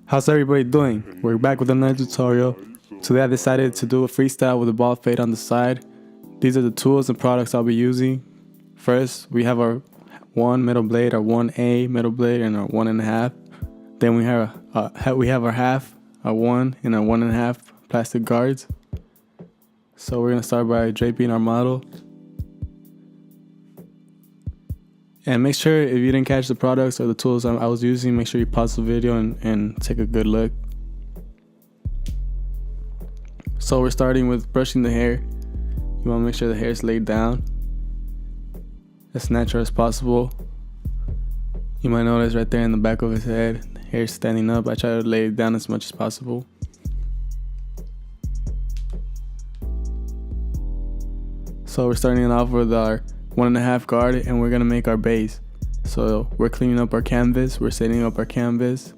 How's everybody doing? We're back with another tutorial. Today I decided to do a freestyle with a bald fade on the side. These are the tools and products I'll be using. First, we have our 1 middle blade, our 1A middle blade, and our 1.5. Then we have our half, our 1 and our 1.5 plastic guards. So we're gonna start by draping our model. And make sure if you didn't catch the products or the tools I was using, make sure you pause the video and take a good look. So we're starting with brushing the hair. You want to make sure the hair is laid down as natural as possible. You might notice right there in the back of his head, the hair is standing up. I try to lay it down as much as possible. So we're starting it off with our 1.5 guard, and we're gonna make our base. So we're cleaning up our canvas, we're setting up our canvas,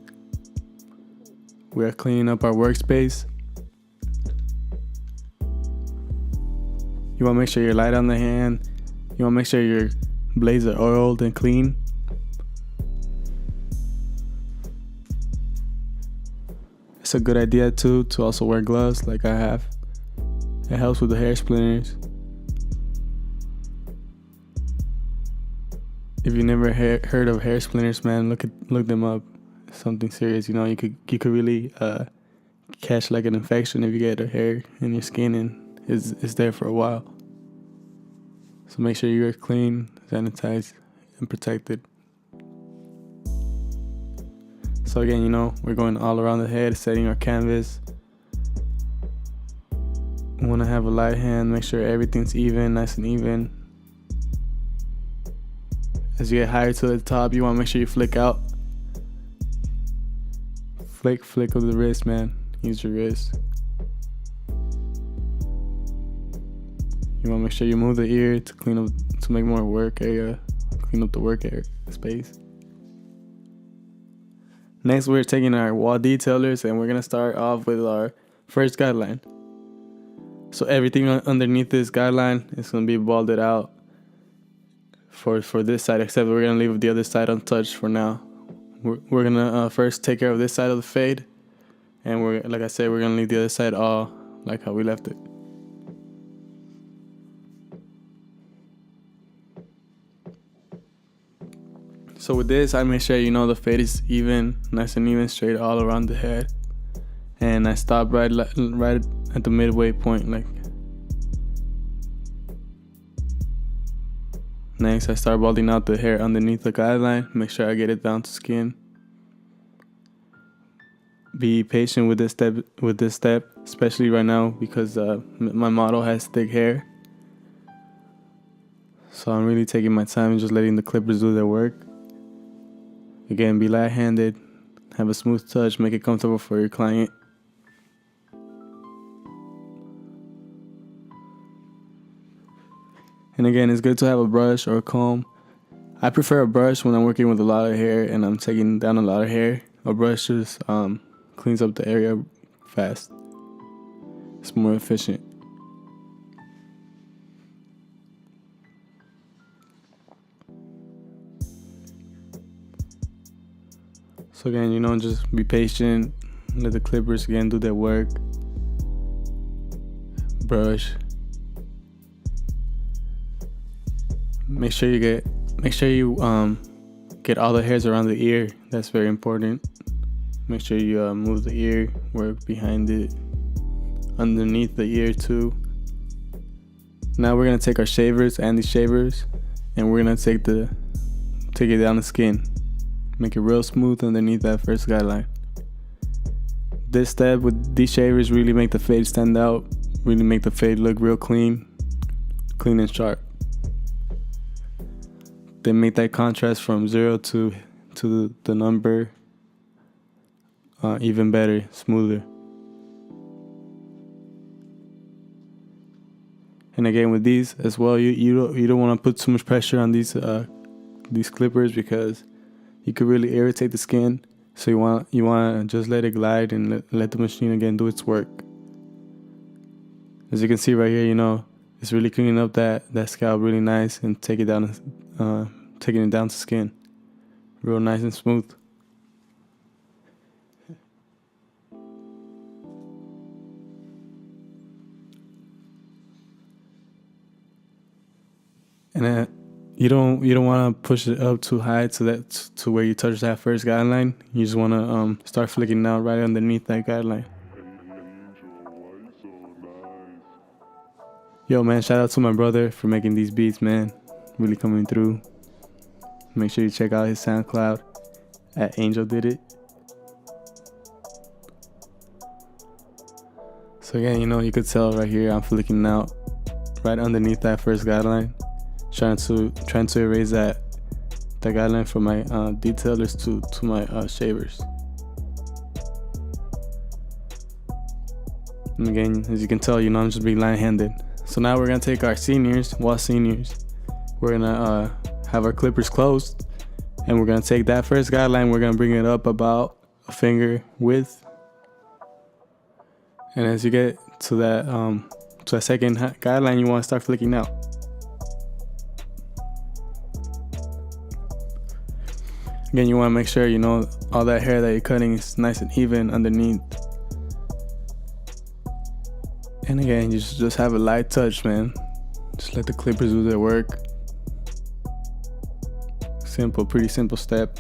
we're cleaning up our workspace. You wanna make sure you're light on the hand. You wanna make sure your blades are oiled and clean. It's a good idea too to also wear gloves like I have. It helps with the hair splinters. If you never heard of hair splinters, man, look them up. It's something serious, you know. You could really catch like an infection if you get a hair in your skin and it's there for a while. So make sure you're clean, sanitized, and protected. So again, you know, we're going all around the head, setting our canvas. We want to have a light hand, make sure everything's even, nice and even. As you get higher to the top, you want to make sure you flick out. Flick of the wrist, man. Use your wrist. You want to make sure you move the ear to clean up, to make more work area, clean up the work area space. Next, we're taking our wall detailers and we're gonna start off with our first guideline. So everything underneath this guideline is gonna be balded out for this side, except we're gonna leave the other side untouched for now. We're gonna first take care of this side of the fade, and like I said, we're gonna leave the other side all like how we left it. So with this, I make sure you know the fade is even, nice and even, straight all around the head, and I stop right at the midway point, like. Next, I start balding out the hair underneath the guideline. Make sure I get it down to skin. Be patient with this step, especially right now because my model has thick hair. So I'm really taking my time and just letting the clippers do their work. Again, be light-handed, have a smooth touch, make it comfortable for your client. And again, it's good to have a brush or a comb. I prefer a brush when I'm working with a lot of hair and I'm taking down a lot of hair. A brush just cleans up the area fast. It's more efficient. So again, you know, just be patient. Let the clippers again do their work. Brush. Make sure you get all the hairs around the ear. That's very important. Make sure you move the ear, work behind it, underneath the ear too. Now we're gonna take our shavers, Andy shavers, and we're gonna take it down the skin. Make it real smooth underneath that first guideline. This step with these shavers really make the fade stand out, really make the fade look real clean and sharp. They make that contrast from 0 to the number even better, smoother. And again, with these as well, you don't want to put too much pressure on these clippers because you could really irritate the skin. So you want to just let it glide and let the machine again do its work. As you can see right here, you know, it's really cleaning up that scalp really nice and taking it down to skin. Real nice and smooth. And then you don't want to push it up too high to where you touch that first guideline. You just want to start flicking out right underneath that guideline. Yo, man, shout out to my brother for making these beats, man. Really coming through. Make sure you check out his SoundCloud at Angel Did It. So again, you could tell right here I'm flicking out right underneath that first guideline, trying to erase that guideline from my detailers to my shavers. And again, as you can tell, I'm just being line-handed. So now we're gonna take our seniors. We're gonna have our clippers closed, and we're gonna take that first guideline. We're gonna bring it up about a finger width, and as you get to that second guideline, you want to start flicking out. Again, you want to make sure all that hair that you're cutting is nice and even underneath. And again, you just have a light touch, man. Just let the clippers do their work. Pretty simple step.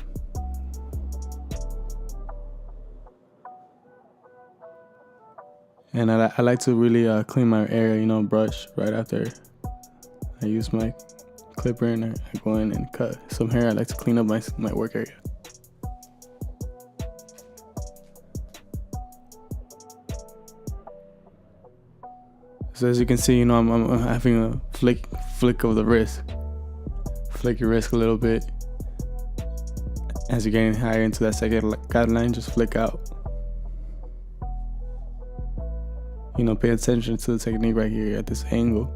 And I like to really clean my area, brush right after I use my clipper, and I go in and cut some hair. I like to clean up my work area. So as you can see, I'm having a flick of the wrist. Flick your wrist a little bit. As you're getting higher into that second guideline, just flick out. Pay attention to the technique right here at this angle.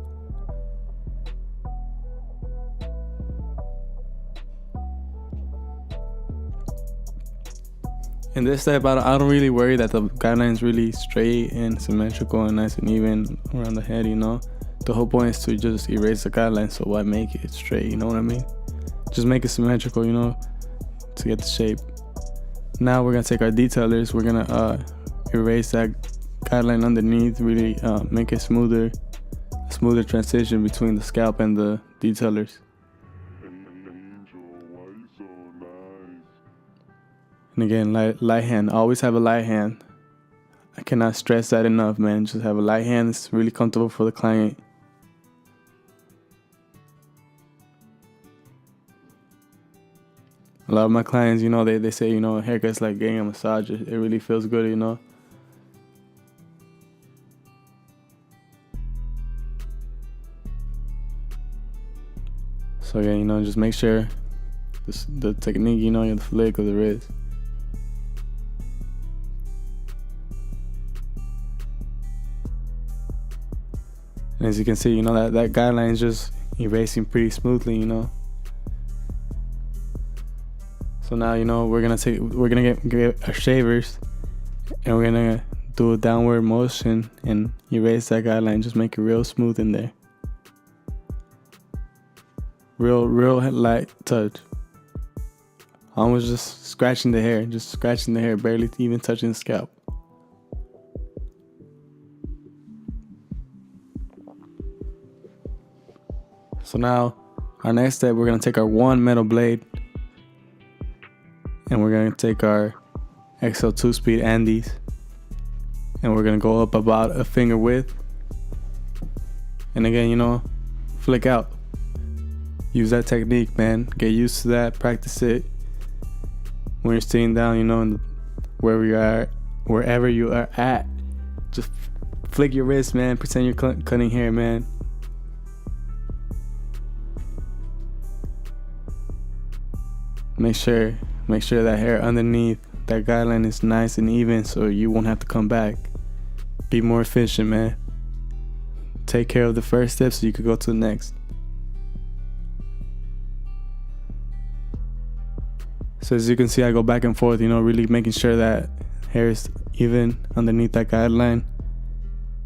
In this step, I don't really worry that the guideline is really straight and symmetrical and nice and even around the head, The whole point is to just erase the guideline, so why make it straight, you know what I mean? Just make it symmetrical, to get the shape. Now we're gonna take our detailers. We're gonna erase that guideline underneath, really make a smoother transition between the scalp and the detailers. And again, light hand. Always have a light hand. I cannot stress that enough, man. Just have a light hand. It's really comfortable for the client. A lot of my clients, they say, a haircut's like getting a massage. It really feels good, So yeah, just make sure the technique, the flick of the wrist. And as you can see, that guideline is just erasing pretty smoothly, So now, we're gonna get our shavers, and we're gonna do a downward motion and erase that guideline. Just make it real smooth in there. Real light touch. Almost just scratching the hair, barely even touching the scalp. So now, our next step, we're gonna take our one metal blade, and we're gonna take our XL 2-speed Andes, and we're gonna go up about a finger width. And again, flick out. Use that technique, man. Get used to that. Practice it. When you're sitting down, wherever you are at, just flick your wrist, man. Pretend you're cutting hair, man. Make sure that hair underneath that guideline is nice and even, so you won't have to come back. Be more efficient, man. Take care of the first step so you could go to the next. So as you can see, I go back and forth, really making sure that hair is even underneath that guideline.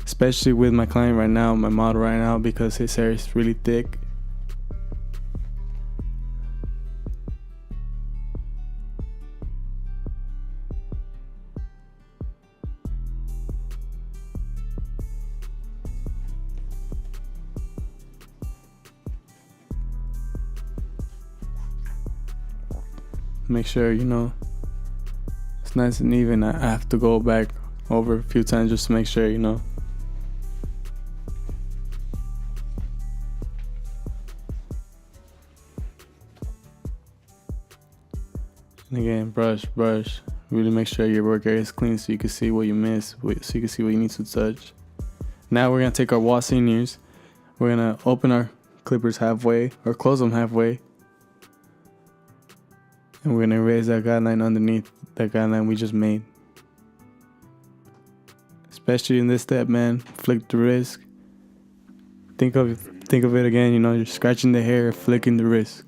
Especially with my client right now, my model right now, because his hair is really thick. Make sure, you know, it's nice and even. I have to go back over a few times just to make sure, you know. And again, brush. Really make sure your work area is clean so you can see what you missed, so you can see what you need to touch. Now we're going to take our wall seniors. We're going to open our clippers halfway, or close them halfway. And we're going to erase that guideline underneath that guideline we just made. Especially in this step, man, flick the wrist. Think of it again, you know, you're scratching the hair, flicking the wrist.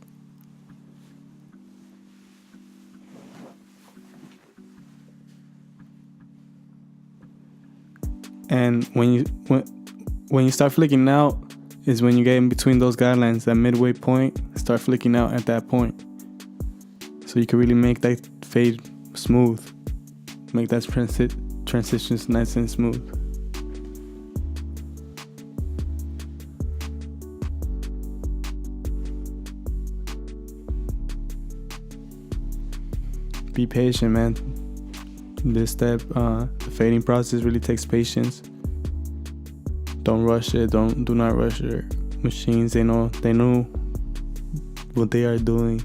And when you start flicking out is when you get in between those guidelines, that midway point, start flicking out at that point. So you can really make that fade smooth. Make that transitions nice and smooth. Be patient, man. This step, the fading process really takes patience. Don't rush it. Do not rush your machines. They know what they are doing.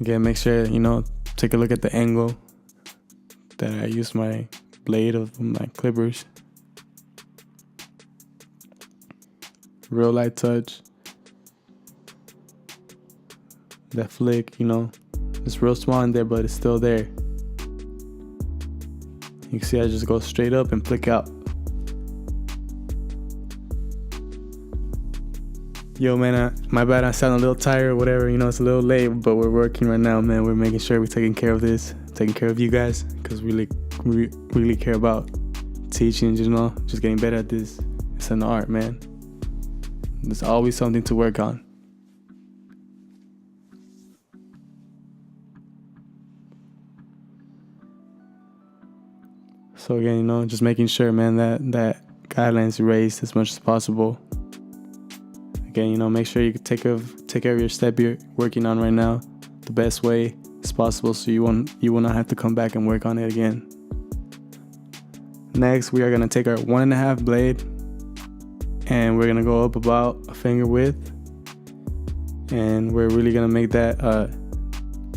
Again, make sure, you know, take a look at the angle that I use my blade of my clippers. Real light touch. That flick, you know, it's real small in there, but it's still there. You can see I just go straight up and flick out. Yo, man, my bad, I sound a little tired or whatever, you know, it's a little late, but we're working right now, man. We're making sure we're taking care of this, taking care of you guys, because we really care about teaching, you know, just getting better at this. It's an art, man. There's always something to work on. So again, you know, just making sure, man, that guidelines erased as much as possible. Again, you know, make sure you take care of your step you're working on right now the best way as possible, so you will not have to come back and work on it again. Next, we are gonna take our 1.5 blade, and we're gonna go up about a finger width, and we're really gonna make that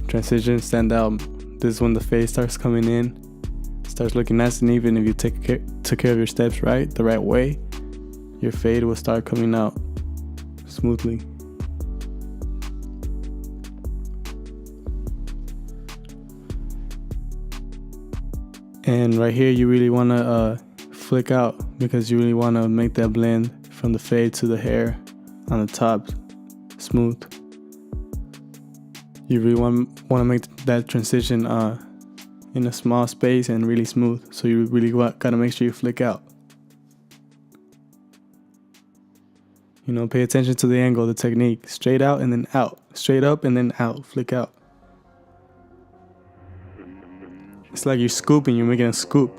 transition stand out. This is when the fade starts coming in, starts looking nice and even. If you took care of your steps the right way, your fade will start coming out smoothly. And right here, you really want to flick out, because you really want to make that blend from the fade to the hair on the top smooth. You really want to make that transition in a small space and really smooth. So you really gotta make sure you flick out. You know, pay attention to the angle, the technique. Straight out and then out. Straight up and then out. Flick out. It's like you're scooping, you're making a scoop.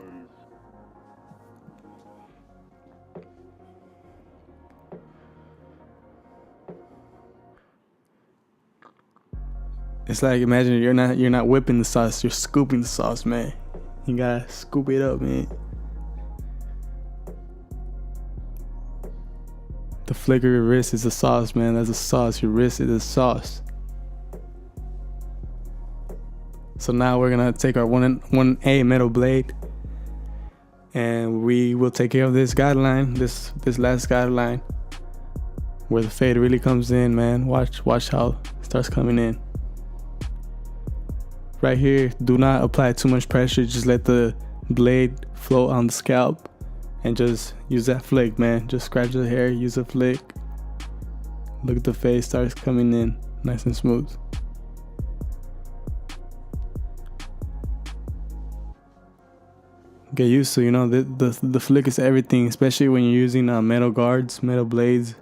It's like, imagine you're not whipping the sauce, you're scooping the sauce, man. You gotta scoop it up, man. The flick of your wrist is the sauce, man. That's the sauce. Your wrist is the sauce. So now we're gonna take our 1A metal blade, and we will take care of this guideline, this last guideline, where the fade really comes in, man. Watch how it starts coming in. Right here, do not apply too much pressure. Just let the blade float on the scalp, and just use that flick, man. Just scratch the hair, use a flick. Look at the fade starts coming in, nice and smooth. Get used to, you know, the flick is everything, especially when you're using metal guards, metal blades.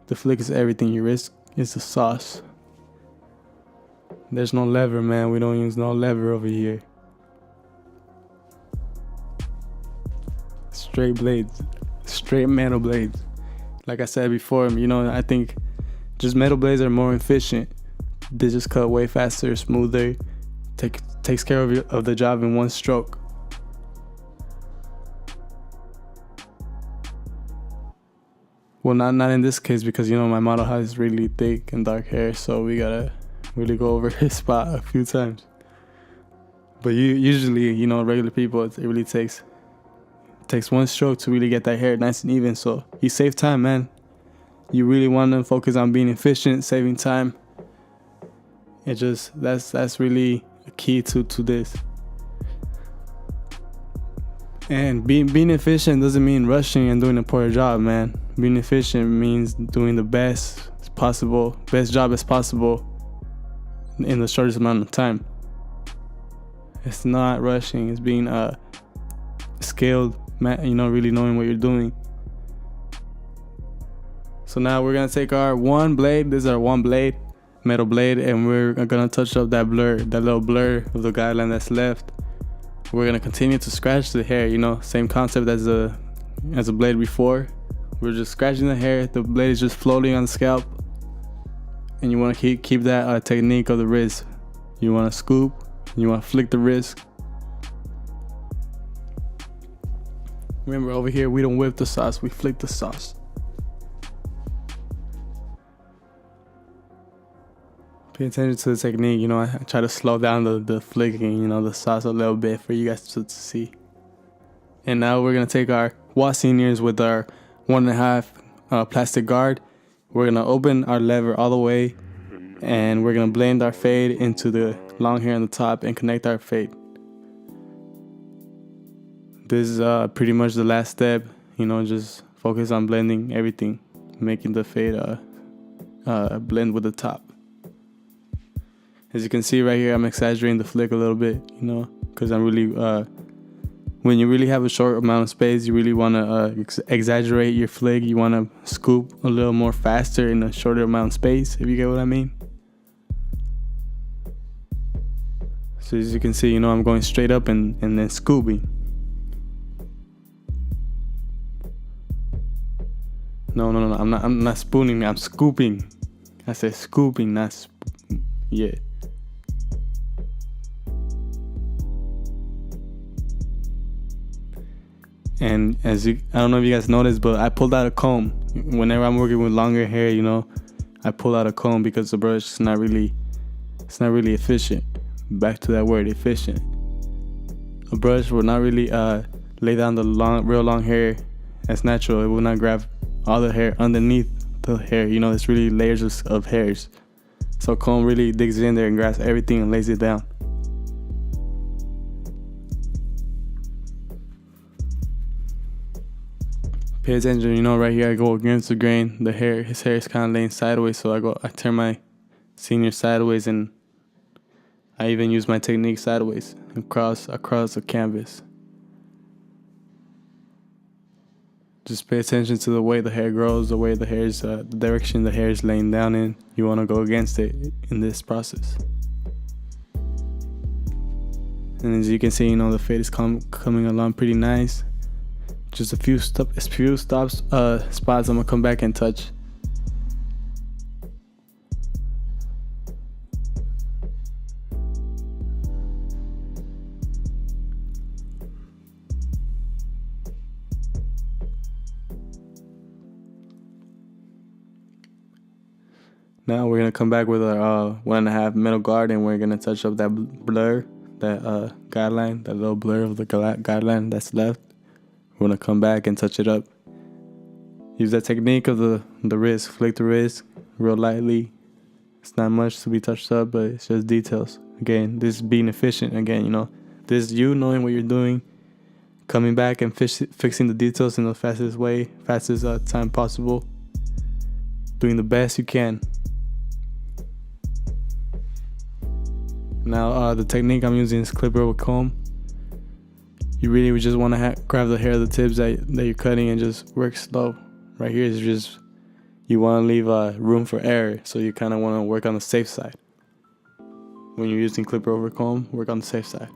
The flick is everything. Your wrist is the sauce. There's no lever, man. We don't use no lever over here. Straight blades, straight metal blades. Like I said before, you know, I think just metal blades are more efficient. They just cut way faster, smoother, takes care of the job in one stroke. Well, not in this case, because you know my model has really thick and dark hair, so we gotta really go over his spot a few times. But usually, you know, regular people, it really takes one stroke to really get that hair nice and even. So you save time, man. You really want to focus on being efficient, saving time. It just that's really a key to this. And being efficient doesn't mean rushing and doing a poor job, man. Being efficient means doing the best job as possible in the shortest amount of time. It's not rushing. It's being skilled, you know, really knowing what you're doing. So now we're gonna take our one blade. This is our one blade, metal blade, and we're gonna touch up that little blur of the guideline that's left. We're gonna continue to scratch the hair. You know, same concept as a blade before. We're just scratching the hair. The blade is just floating on the scalp, and you want to keep that technique of the wrist. You want to scoop. You want to flick the wrist. Remember, over here we don't whip the sauce, we flick the sauce. Pay attention to the technique. You know, I try to slow down the flicking, you know, the sauce a little bit for you guys to see. And now we're gonna take our wall seniors with our 1.5 plastic guard. We're gonna open our lever all the way, and we're gonna blend our fade into the long hair on the top and connect our fade. This is pretty much the last step. You know, just focus on blending everything, making the fade blend with the top. As you can see right here, I'm exaggerating the flick a little bit, you know, because I'm really, when you really have a short amount of space, you really want to exaggerate your flick. You want to scoop a little more faster in a shorter amount of space, if you get what I mean. So as you can see, you know, I'm going straight up and then scooping. No, I'm not spooning, I'm scooping. I said scooping, not yeah. And I don't know if you guys noticed, but I pulled out a comb. Whenever I'm working with longer hair, you know, I pull out a comb because the brush is not really efficient. Back to that word, efficient. A brush will not really lay down the real long hair as natural. It will not grab all the hair underneath the hair. You know, it's really layers of hairs. So comb really digs in there and grabs everything and lays it down. Pay attention, you know, right here I go against the grain. His hair is kind of laying sideways, so I turn my senior sideways, and I even use my technique sideways across the canvas. Just pay attention to the way the hair grows, the way the direction the hair is laying down in. You want to go against it in this process. And as you can see, you know, the fade is coming along pretty nice. Just a few spots I'm gonna come back and touch. Now we're gonna come back with our 1.5 metal guard, and we're gonna touch up that blur, that guideline, that little blur of the guideline that's left. We're gonna come back and touch it up. Use that technique of the wrist, flick the wrist real lightly. It's not much to be touched up, but it's just details. Again, this is being efficient. Again, you know, this is you knowing what you're doing, coming back and fixing the details in the fastest time possible, doing the best you can. Now the technique I'm using is clip over comb. You really just want to grab the hair of the tips that you're cutting and just work slow. Right here is just, you want to leave room for error, so you kind of want to work on the safe side. When you're using clipper over comb, work on the safe side.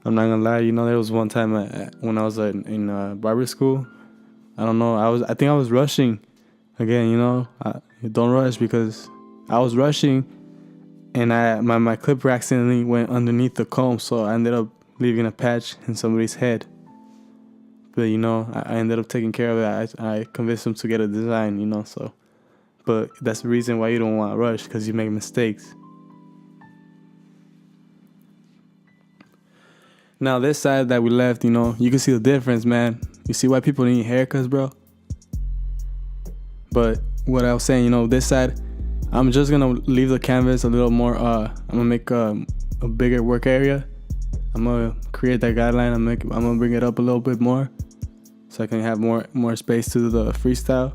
I'm not gonna lie, you know, there was one time when I was in barber school. I don't know, I think I was rushing. Again, you know, don't rush, because I was rushing and my clipper accidentally went underneath the comb, so I ended up leaving a patch in somebody's head. But you know, I ended up taking care of it. I convinced them to get a design, you know, so. But that's the reason why you don't want to rush, because you make mistakes. Now this side that we left, you know, you can see the difference, man. You see why people need haircuts, bro? But what I was saying, you know, this side, I'm just gonna leave the canvas a little more. I'm gonna make a bigger work area. I'm gonna create that guideline. I'm gonna bring it up a little bit more, so I can have more space to do the freestyle.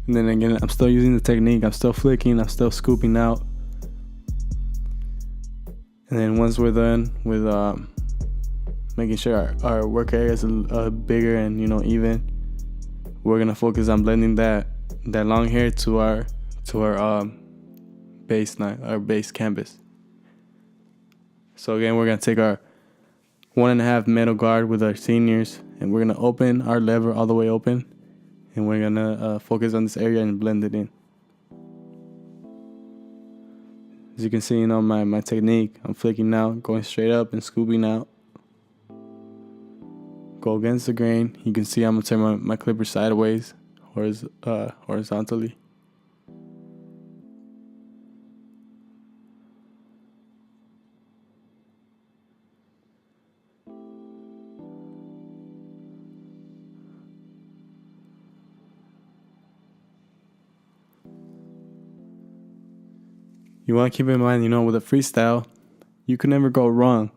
And then again, I'm still using the technique. I'm still flicking. I'm still scooping out. And then once we're done with making sure our work area is bigger and, you know, even, we're gonna focus on blending that long hair to our base line, our base canvas. So again, we're gonna take our 1.5 metal guard with our seniors, and we're gonna open our lever all the way open, and we're gonna focus on this area and blend it in. As you can see, you know, my technique, I'm flicking out, going straight up and scooping out. Go against the grain. You can see I'm gonna turn my clipper sideways, horizontally. You want to keep in mind, you know, with a freestyle, you can never go wrong.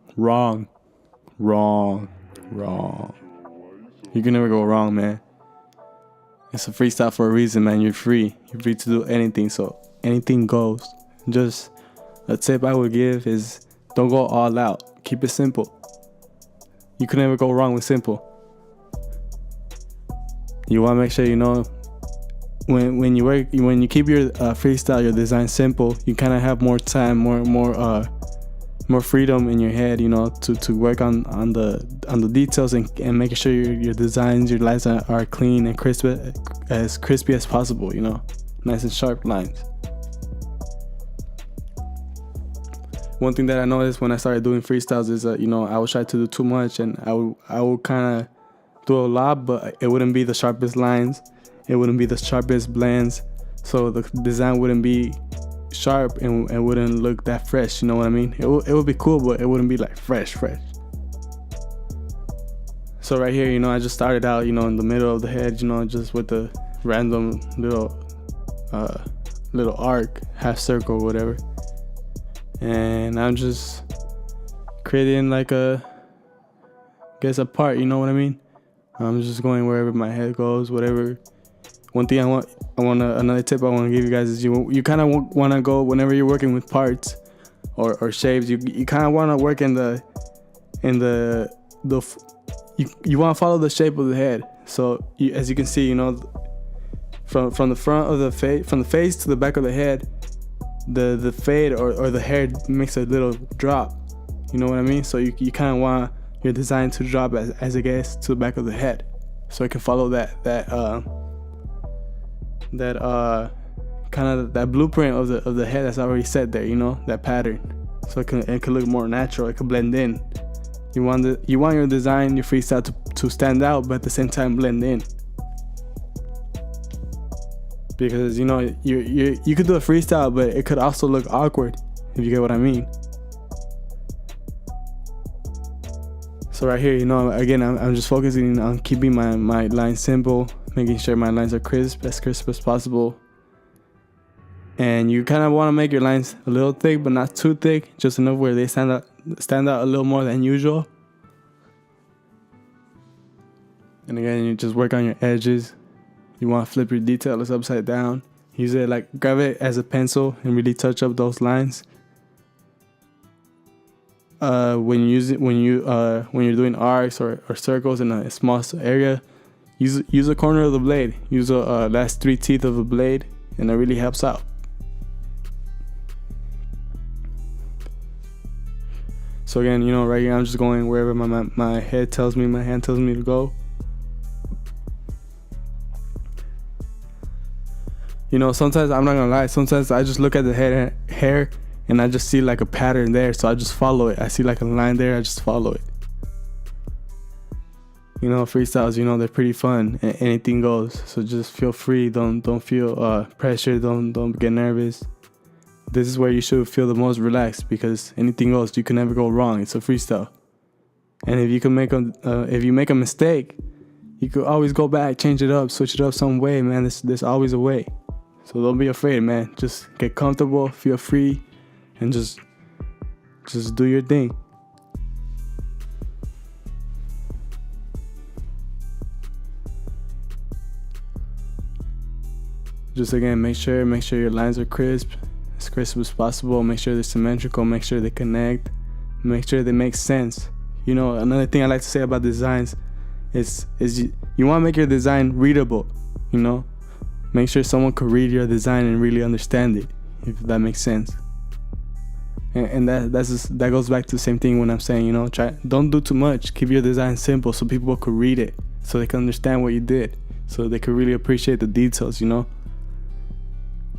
You can never go wrong, man. It's a freestyle for a reason, man. You're free. You're free to do anything, so anything goes. Just a tip I would give is don't go all out. Keep it simple. You can never go wrong with simple. You want to make sure, you know, when you keep your freestyle, your design simple, you kind of have more time, more freedom in your head, you know, to work on the details and making sure your designs, your lines are clean and as crispy as possible, you know, nice and sharp lines. One thing that I noticed when I started doing freestyles is that, you know, I would try to do too much, and I would kind of do a lot, but it wouldn't be the sharpest lines. It wouldn't be the sharpest blends, so the design wouldn't be sharp and wouldn't look that fresh, you know what I mean? It would be cool, but it wouldn't be like fresh. So right here, you know, I just started out, you know, in the middle of the head, you know, just with the random little arc, half circle, whatever. And I'm just creating like a part, you know what I mean? I'm just going wherever my head goes, whatever. One thing another tip I want to give you guys is you kind of want to go, whenever you're working with parts or shapes, you kind of want to work in the you want to follow the shape of the head. So as you can see, you know, from the front of the face, from the face to the back of the head, the fade or the hair makes a little drop, you know what I mean? So you kind of want your design to drop as it gets to the back of the head, so it can follow that kind of that blueprint of the head that's already set there, you know, that pattern, so it can look more natural. It can blend in. You want your design, your freestyle to stand out, but at the same time blend in, because, you know, you could do a freestyle, but it could also look awkward, if you get what I mean. So right here, you know, again, I'm just focusing on keeping my lines simple, making sure my lines are as crisp as possible. And you kind of want to make your lines a little thick, but not too thick, just enough where they stand out a little more than usual. And again, you just work on your edges. You want to flip your details upside down. Use it, like, grab it as a pencil and really touch up those lines. When you're doing arcs or circles in a small area, use a corner of the blade. Use the last 3 teeth of a blade and it really helps out. So again, you know, right here I'm just going wherever my head tells me, my hand tells me to go. You know, sometimes, I'm not gonna lie, sometimes I just look at the hair and I just see like a pattern there, so I just follow it. I see like a line there, I just follow it. You know, freestyles, you know, they're pretty fun and anything goes. So just feel free, don't feel pressure, don't get nervous. This is where you should feel the most relaxed, because anything goes. You can never go wrong. It's a freestyle. And if you can if you make a mistake, you could always go back, change it up, switch it up some way, man. There's always a way. So don't be afraid, man. Just get comfortable, feel free, and just do your thing. Just again, make sure your lines are crisp, as crisp as possible. Make sure they're symmetrical. Make sure they connect. Make sure they make sense. You know, another thing I like to say about designs is you want to make your design readable. You know, make sure someone could read your design and really understand it, if that makes sense. And that goes back to the same thing when I'm saying, you know, don't do too much. Keep your design simple so people could read it, so they can understand what you did, so they could really appreciate the details. You know.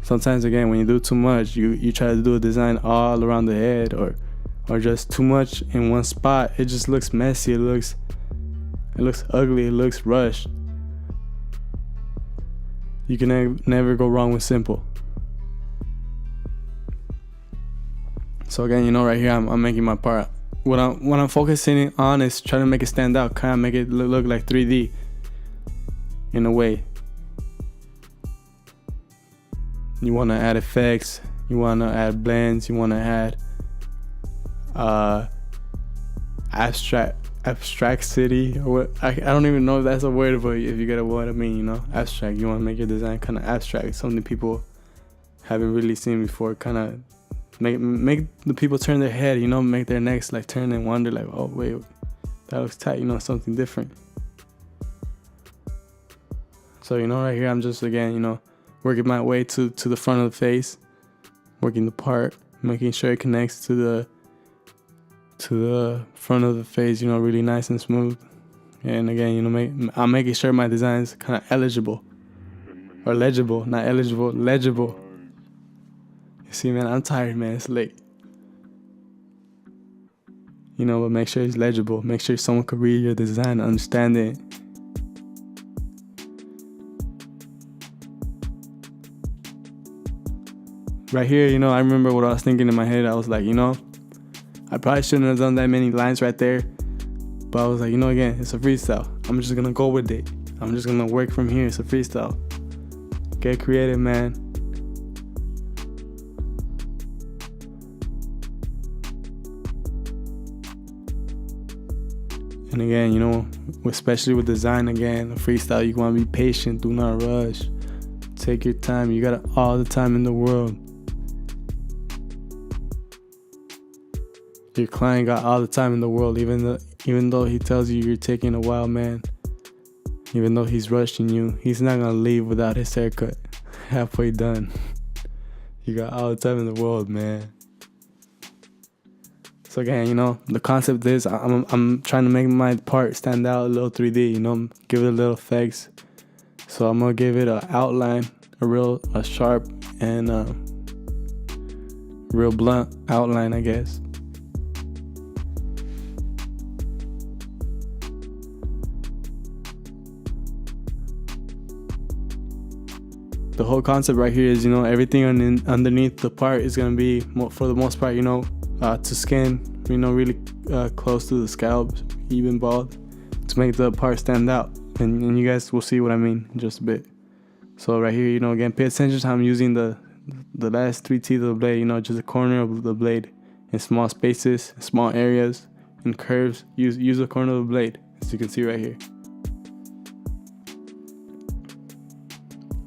Sometimes again, when you do too much, you try to do a design all around the head or just too much in one spot. It just looks messy. It looks ugly. It looks rushed. You can never go wrong with simple. So again, you know, right here I'm making my part. What I'm focusing on is trying to make it stand out, kind of make it look like 3D in a way. You want to add effects, you want to add blends, you want to add abstract city, or what, I don't even know if that's a word, but if you get what I mean, you know, abstract. You want to make your design kind of abstract, something people haven't really seen before, kind of make the people turn their head, you know, make their necks like turn and wonder like, oh wait, that looks tight, you know, something different. So, you know, right here I'm just, again, you know, working my way to the front of the face, working the part, making sure it connects to the front of the face, you know, really nice and smooth. And again, you know, I'm making sure my design's kind of eligible, or legible, not eligible, legible. You see, man, I'm tired, man, it's late. You know, but make sure it's legible. Make sure someone could read your design and understand it. Right here, you know, I remember what I was thinking in my head. I was like, you know, I probably shouldn't have done that many lines right there. But I was like, you know, again, it's a freestyle. I'm just going to go with it. I'm just going to work from here. It's a freestyle. Get creative, man. And again, you know, especially with design, again, a freestyle, you want to be patient. Do not rush. Take your time. You got all the time in the world. Your client got all the time in the world, even though he tells you you're taking a while, man. Even though he's rushing you, he's not gonna leave without his haircut halfway done. You got all the time in the world, man. So again, you know, the concept is I'm trying to make my part stand out a little 3D, you know, give it a little effects. So I'm gonna give it an outline, a sharp and real blunt outline, I guess. The whole concept right here is, you know, everything underneath the part is gonna be, for the most part, you know, to skin, you know, really close to the scalp, even bald, to make the part stand out. And you guys will see what I mean in just a bit. So right here, you know, again, pay attention to how I'm using the last 3 teeth of the blade, you know, just a corner of the blade in small spaces, small areas, and curves. Use the corner of the blade, as you can see right here.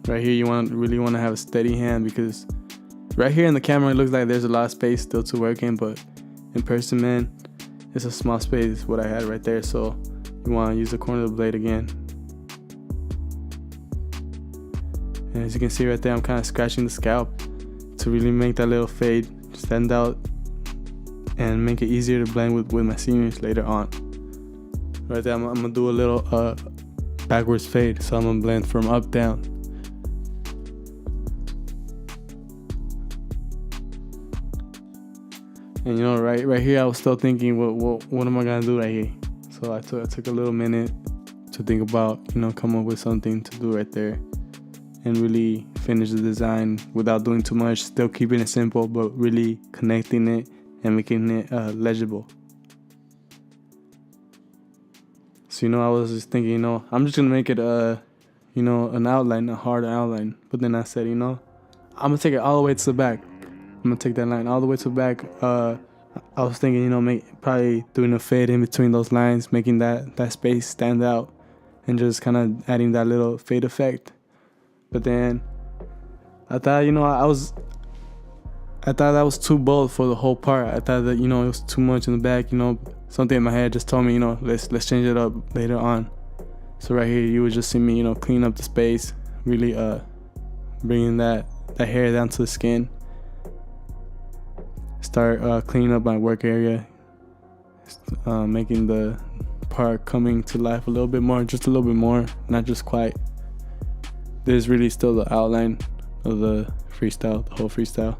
Right here, you really want to have a steady hand, because right here in the camera, it looks like there's a lot of space still to work in, but in person, man, it's a small space, what I had right there. So you want to use the corner of the blade again. And as you can see right there, I'm kind of scratching the scalp to really make that little fade stand out and make it easier to blend with my seniors later on. Right there, I'm gonna do a little backwards fade, so I'm gonna blend from up down. And you know, right here, I was still thinking, what am I gonna do right here? So I took a little minute to think about, you know, come up with something to do right there, and really finish the design without doing too much, still keeping it simple, but really connecting it and making it legible. So, you know, I was just thinking, you know, I'm just gonna make it you know, an outline, a hard outline. But then I said, you know, I'm gonna take it all the way to the back. I'm gonna take that line all the way to the back. I was thinking, you know, probably doing a fade in between those lines, making that space stand out, and just kind of adding that little fade effect. But then I thought, you know, I thought that was too bold for the whole part. I thought that, you know, it was too much in the back. You know, something in my head just told me, you know, let's change it up later on. So right here, you would just see me, you know, clean up the space, really bringing that hair down to the skin. Start cleaning up my work area, making the part coming to life a little bit more, just a little bit more, not just quite. There's really still the outline of the freestyle, the whole freestyle.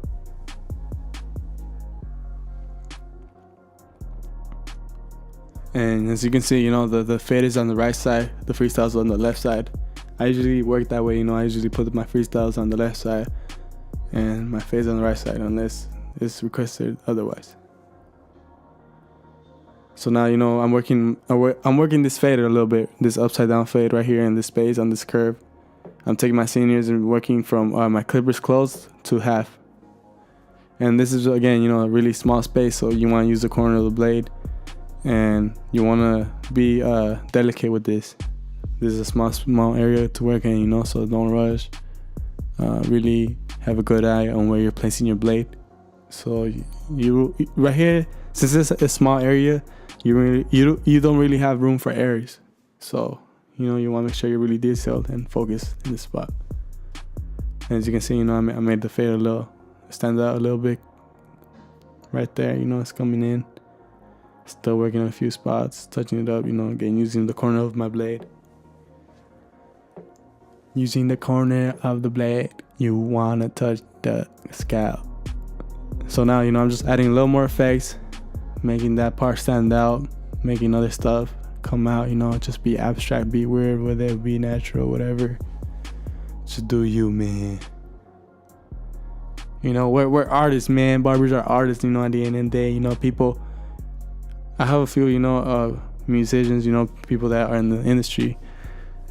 And as you can see, you know, the fade is on the right side, the freestyle's on the left side. I usually work that way, you know, I usually put my freestyles on the left side and my fade's on the right side unless it's requested otherwise. So now, you know, I'm working this fade a little bit, this upside down fade right here in this space on this curve. I'm taking my seniors and working from my clippers closed to half. And this is, again, you know, a really small space, so you want to use the corner of the blade. And you want to be delicate with this. This is a small area to work in, you know, so don't rush. Really have a good eye on where you're placing your blade. So you right here, since it's a small area, you don't really have room for errors. So, you know, you want to make sure you're really detailed and focused in this spot. And as you can see, you know, I made the fade stand out a little bit right there. You know, it's coming in. Still working on a few spots, touching it up, you know, again, using the corner of my blade. Using the corner of the blade, you want to touch the scalp. So now, you know, I'm just adding a little more effects, making that part stand out, making other stuff come out, you know, just be abstract, be weird, whether it be natural, whatever. Just do you, man. You know, we're artists, man. Barbers are artists, you know, at the end of the day, you know, people. I have a few, you know, musicians, you know, people that are in the industry,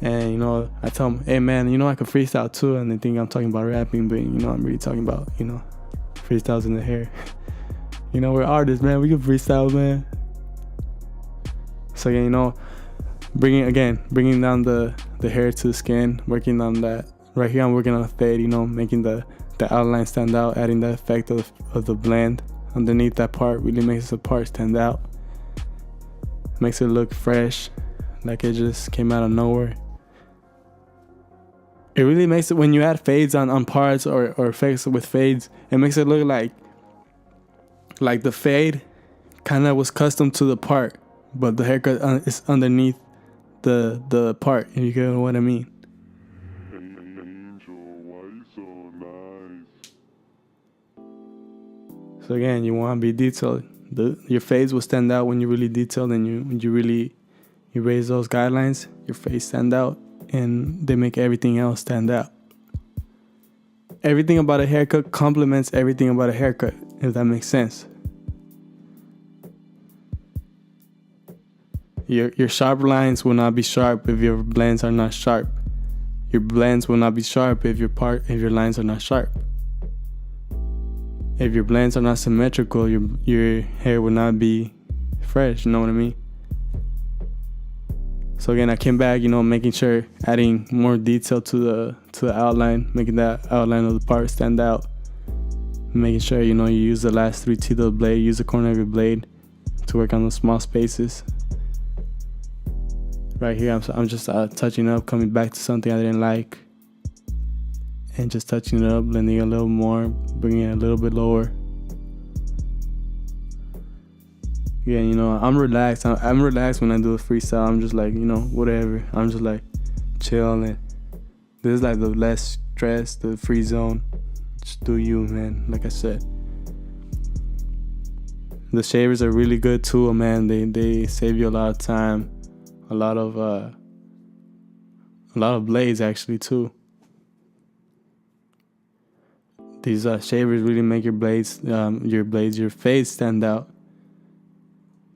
and, you know, I tell them, hey, man, you know, I can freestyle too, and they think I'm talking about rapping, but, you know, I'm really talking about, you know, freestyles in the hair. You know, we're artists, man. We can freestyle, man. So again, you know, bringing down the hair to the skin, working on that. Right here, I'm working on a fade, you know, making the outline stand out, adding the effect of the blend underneath that part. Really makes the part stand out. Makes it look fresh, like it just came out of nowhere. It really makes it, when you add fades on parts or effects with fades, it makes it look like the fade kind of was custom to the part, but the haircut is underneath the part, if you get what I mean. So again, you want to be detailed. Your fades will stand out when you're really detailed, and when you raise those guidelines, your face stand out, and they make everything else stand out. Everything about a haircut complements everything about a haircut, if that makes sense. Your sharp lines will not be sharp if your blends are not sharp. Your blends will not be sharp if your lines are not sharp. If your blends are not symmetrical, your hair will not be fresh, you know what I mean? So again, I came back, you know, making sure, adding more detail to the outline, making that outline of the part stand out. Making sure, you know, you use the last 3 teeth of the blade, use the corner of your blade to work on those small spaces. Right here, I'm just touching up, coming back to something I didn't like. and just touching it up, blending it a little more, bringing it a little bit lower. Yeah, you know, I'm relaxed. I'm relaxed when I do a freestyle. I'm just like, you know, whatever. I'm just like chilling. This is like the less stress, the free zone. Just do you, man. Like I said, the shavers are really good too, man. They save you a lot of time, a lot of blades actually too. These shavers really make your fades stand out.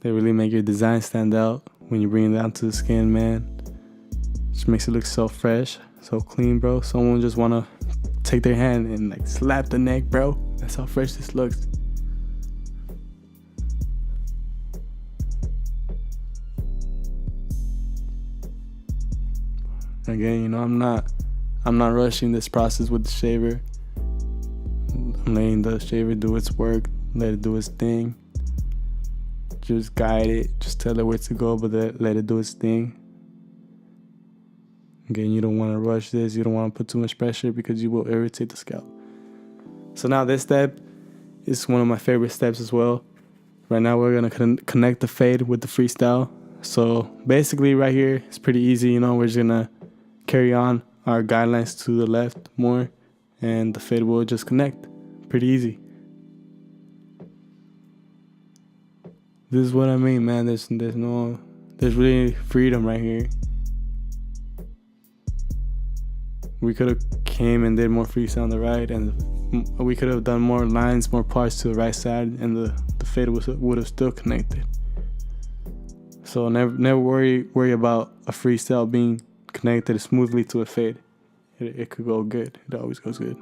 They really make your design stand out when you bring it down to the skin, man. Just makes it look so fresh, so clean, bro. Someone just wanna take their hand and like slap the neck, bro. That's how fresh this looks. Again, you know, I'm not rushing this process with the shaver. I'm letting the shaver do its work, let it do its thing. Just guide it, just tell it where to go, but let it do its thing. Again, you don't want to rush this. You don't want to put too much pressure because you will irritate the scalp. So now this step is one of my favorite steps as well. Right now we're going to connect the fade with the freestyle. So basically right here, it's pretty easy. You know, we're just going to carry on our guidelines to the left more, and the fade will just connect. Pretty easy. This is what I mean, man. There's really freedom right here. We could have came and did more freestyle on the right, and we could have done more lines, more parts to the right side, and the fade would have still connected. So never worry about a freestyle being connected smoothly to a fade. It could go good. It always goes good.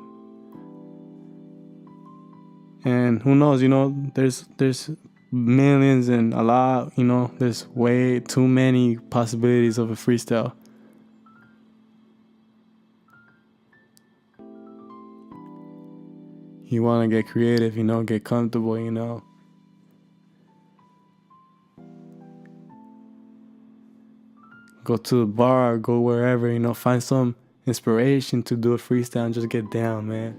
And who knows, you know, there's millions and a lot, you know, there's way too many possibilities of a freestyle. You want to get creative, you know, get comfortable, you know. Go to the bar, go wherever, you know, find some inspiration to do a freestyle and just get down, man.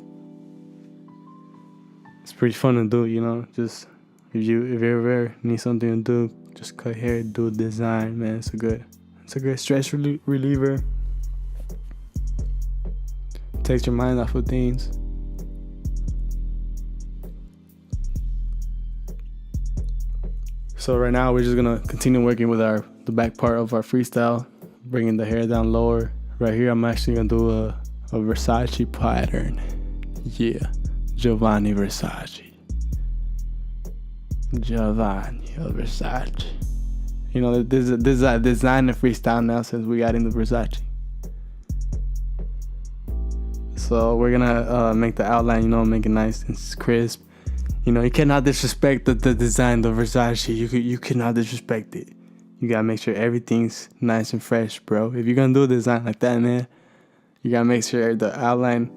It's pretty fun to do, you know. Just if you ever need something to do, just cut hair, do a design, man. It's a good stress reliever. Takes your mind off of things. So right now we're just gonna continue working with the back part of our freestyle, bringing the hair down lower. Right here I'm actually gonna do a Versace pattern. Yeah, Giovanni Versace. You know, this is a design and freestyle now since we got into Versace. So we're gonna make the outline, you know, make it nice and crisp. You know, you cannot disrespect the design of Versace. You cannot disrespect it. You gotta make sure everything's nice and fresh, bro. If you're gonna do a design like that, man, you gotta make sure the outline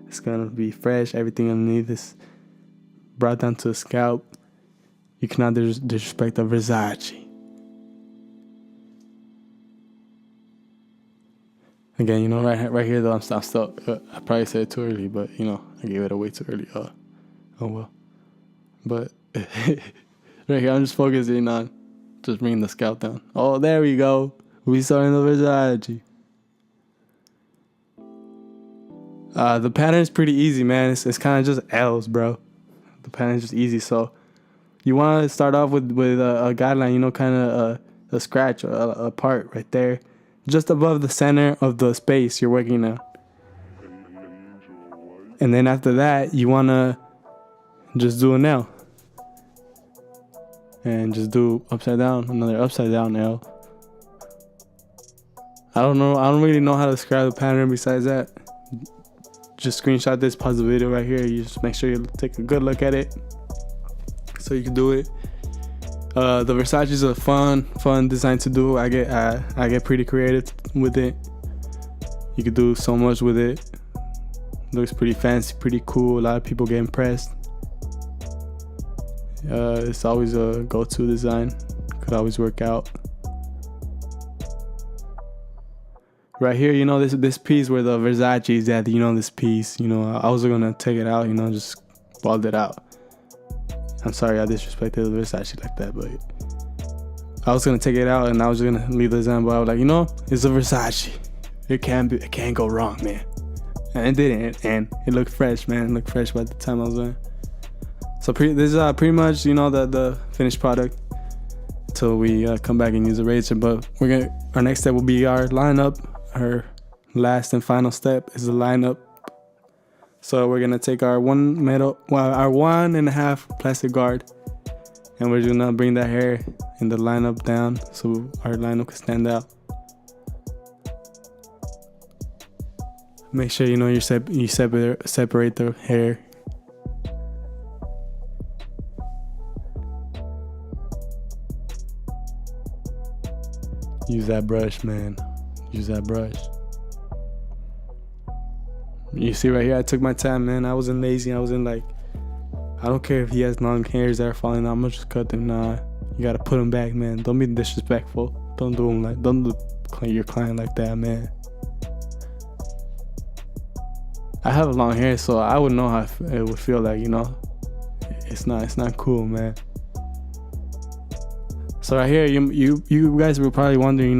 is gonna be fresh. Everything underneath is brought down to the scalp. You cannot disrespect the Versace. Again, you know, right here though, I'm still. I probably said it too early, but you know, I gave it away too early. Oh well. But right here, I'm just focusing on just bringing the scalp down. Oh, there we go. We starting the Versace. The pattern is pretty easy, man. It's kind of just L's, bro. The pattern is just easy. So you want to start off with a guideline, you know, kind of a scratch, a part right there, just above the center of the space you're working on. And then after that, you want to just do a nail. And just do upside down, another upside down nail. I don't really know how to describe the pattern besides that. Just screenshot this, pause the video right here. You just make sure you take a good look at it so you can do it. The Versace is a fun design to do. I get pretty creative with it. You could do so much with it. Looks pretty fancy, pretty cool. A lot of people get impressed. It's always a go-to design. Could always work out. Right here, this piece where the Versace is at, this piece, I was gonna take it out, just bald it out. I'm sorry I disrespected the Versace like that, but I was gonna take it out and I was just gonna leave the design, but I was like, it's a Versace. It can't go wrong, man. And it didn't, and it looked fresh, man. It looked fresh by the time I was done. So this is pretty much, the finished product until we come back and use the razor. But our next step will be our lineup. Our last and final step is the lineup. So we're gonna take our 1.5 plastic guard, and we're gonna bring that hair in the lineup down so our lineup can stand out. Make sure you separate the hair. Use that brush, man. Use that brush. You see right here, I took my time, man. I wasn't lazy. I wasn't like, I don't care if he has long hairs that are falling out. I'm gonna just cut them. Nah, you gotta put them back, man. Don't be disrespectful. Don't do your client like that, man. I have a long hair, so I would know how it would feel like, It's not cool, man. So right here, you guys were probably wondering, you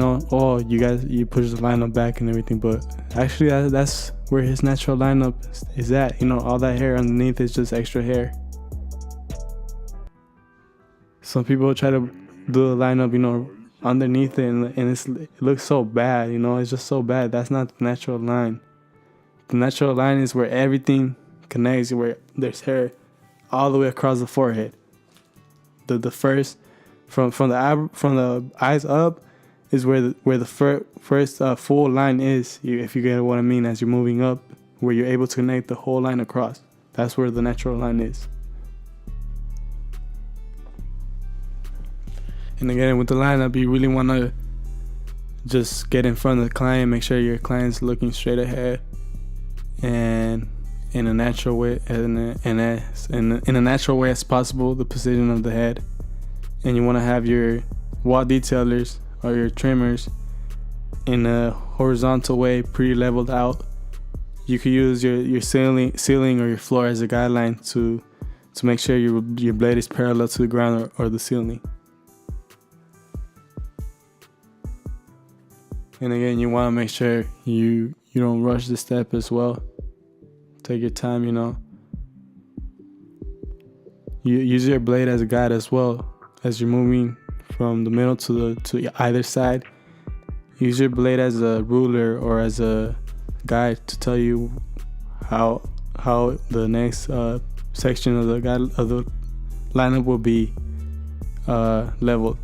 push the lineup back and everything, but actually that's where his natural lineup is at. All that hair underneath is just extra hair. Some people try to do a lineup, underneath it, and it looks so bad. It's just so bad. That's not the natural line. The natural line is where everything connects, where there's hair all the way across the forehead. The first from the eyes up is where the first full line is. If you get what I mean, as you're moving up, where you're able to connect the whole line across. That's where the natural line is. And again, with the lineup, you really want to just get in front of the client, make sure your client's looking straight ahead, and in a natural way, in a natural way as possible, the position of the head. And you want to have your wall detailers or your trimmers in a horizontal way, pretty leveled out. You could use your ceiling or your floor as a guideline to make sure your blade is parallel to the ground or the ceiling. And again, you want to make sure you don't rush the step as well. Take your time, You use your blade as a guide as well as you're moving from the middle to either side. Use your blade as a ruler or as a guide to tell you how the next section of the lineup will be leveled.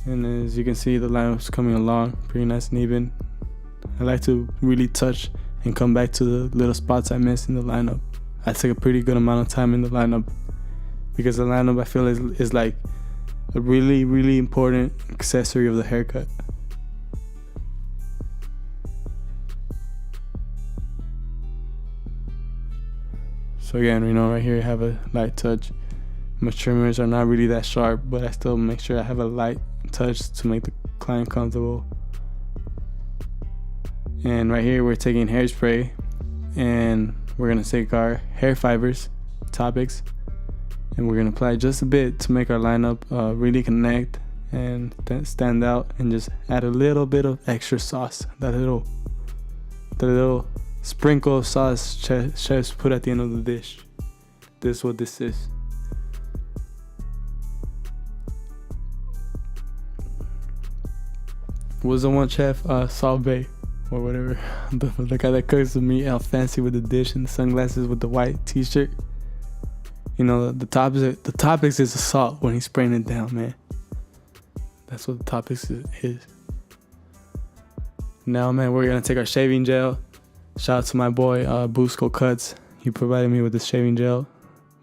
And as you can see, the lineup's coming along pretty nice and even. I like to really touch and come back to the little spots I missed in the lineup. I take a pretty good amount of time in the lineup, because the lineup, I feel, is like a really, really important accessory of the haircut. So again, right here I have a light touch. My trimmers are not really that sharp, but I still make sure I have a light touch to make the client comfortable. And right here we're taking hairspray, and we're gonna take our hair fibers, topics, and we're gonna apply just a bit to make our lineup really connect and stand out, and just add a little bit of extra sauce. The little sprinkle of sauce chefs put at the end of the dish. This is what this is. Was the one chef Salve or whatever, the guy that cooks the meat all fancy with the dish and the sunglasses with the white t-shirt? The topics is the salt when he's spraying it down, man. That's what the topics is. Now, man, we're gonna take our shaving gel. Shout out to my boy Dragoncutz. He provided me with this shaving gel.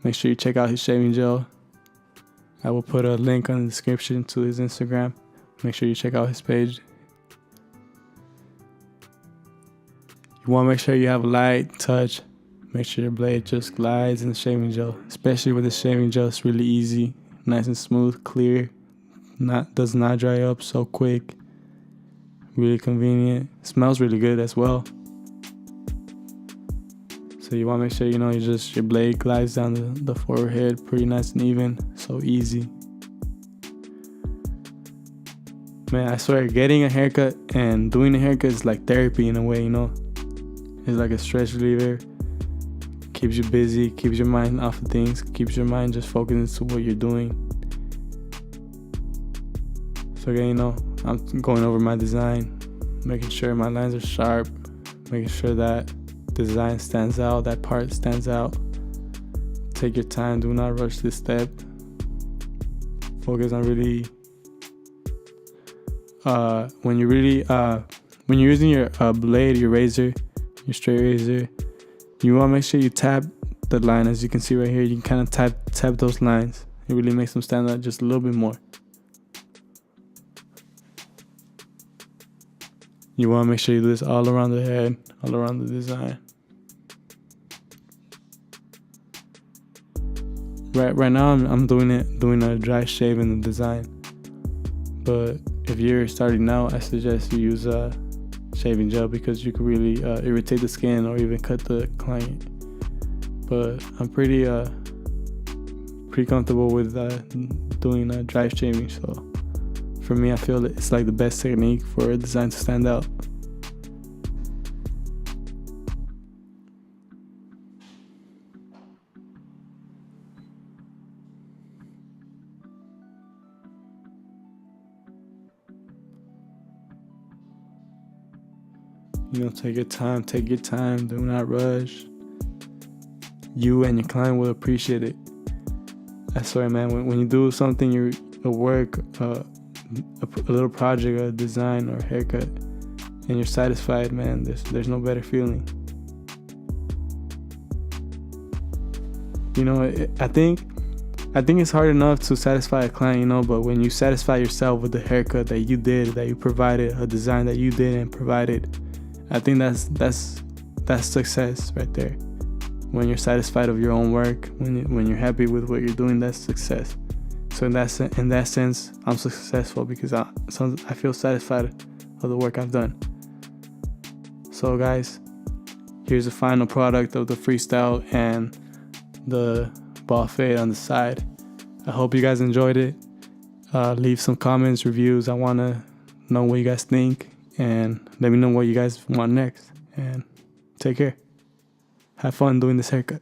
Make sure you check out his shaving gel. I will put a link on the description to his Instagram. Make sure you check out his page. You want to make sure you have a light touch. Make sure your blade just glides in the shaving gel. Especially with the shaving gel, it's really easy, nice and smooth, clear. Does not dry up so quick. really convenient. Smells really good as well. So you want to make sure, you know, your blade glides down the forehead pretty nice and even. So easy. Man, I swear, getting a haircut and doing a haircut is like therapy in a way, you know. It's like a stress reliever. Keeps you busy, keeps your mind off of things, keeps your mind just focused to what you're doing. So again, you know, I'm going over my design, making sure my lines are sharp, making sure that design stands out, that part stands out. Take your time, do not rush this step. Focus on really when you're using your blade, your razor, your straight razor, you want to make sure you tap the line. As you can see right here, you can kind of tap those lines. It really makes them stand out just a little bit more. You want to make sure you do this all around the head, all around the design. Right now I'm doing a dry shave in the design. But if you're starting out, I suggest you use shaving gel, because you could really irritate the skin or even cut the client. But I'm pretty comfortable with doing dry shaving. So for me, I feel that it's like the best technique for a design to stand out. You know, take your time, do not rush. You and your client will appreciate it. I swear, man, when you do something, a work, a little project, a design or haircut, and you're satisfied, man, there's no better feeling. You know, I think it's hard enough to satisfy a client, you know, but when you satisfy yourself with the haircut that you did, that you provided, a design that you did and provided, I think that's success right there. When you're satisfied of your own work, when you're happy with what you're doing, that's success. So in that sense, I'm successful because I feel satisfied of the work I've done. So guys, here's the final product of the Freestyle and the ball fade on the side. I hope you guys enjoyed it. Leave some comments, reviews. I want to know what you guys think, and let me know what you guys want next. And take care. Have fun doing this haircut.